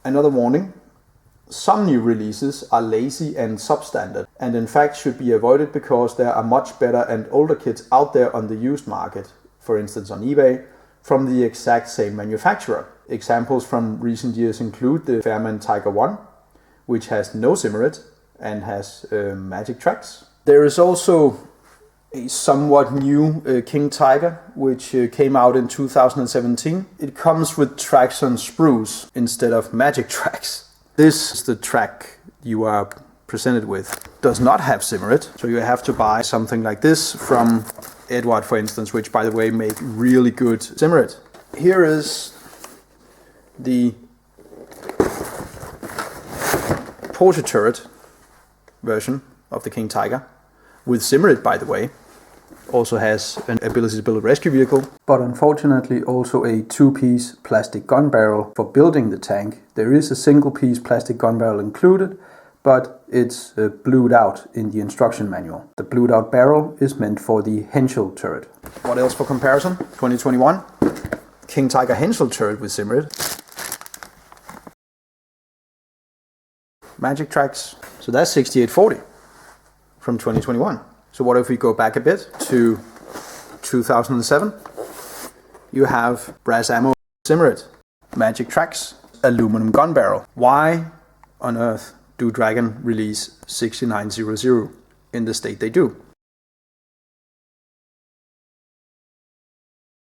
Another warning: some new releases are lazy and substandard, and in fact should be avoided because there are much better and older kits out there on the used market, for instance on eBay, from the exact same manufacturer. Examples from recent years include the Mann Tiger 1, which has no Simmerit and has magic tracks. There is also a somewhat new King Tiger, which came out in 2017. It comes with tracks on sprues instead of magic tracks. This is the track you are presented with. Does not have Simmerit, so you have to buy something like this from Edward, for instance, which by the way make really good Simmerit. Here is the Porsche turret version of the King Tiger, with Simmerit by the way. Also has an ability to build a rescue vehicle, but unfortunately also a two-piece plastic gun barrel for building the tank. There is a single-piece plastic gun barrel included, but it's blued out in the instruction manual. The blued out barrel is meant for the Henschel turret. What else for comparison? 2021 King Tiger Henschel turret with Simmerit. Magic tracks. So that's 6840 from 2021. So what if we go back a bit to 2007? You have brass ammo, Simmerit, magic tracks, aluminum gun barrel. Why on earth do Dragon release 6900 in the state they do?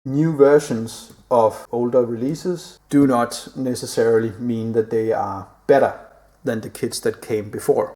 New versions of older releases do not necessarily mean that they are better than the kits that came before.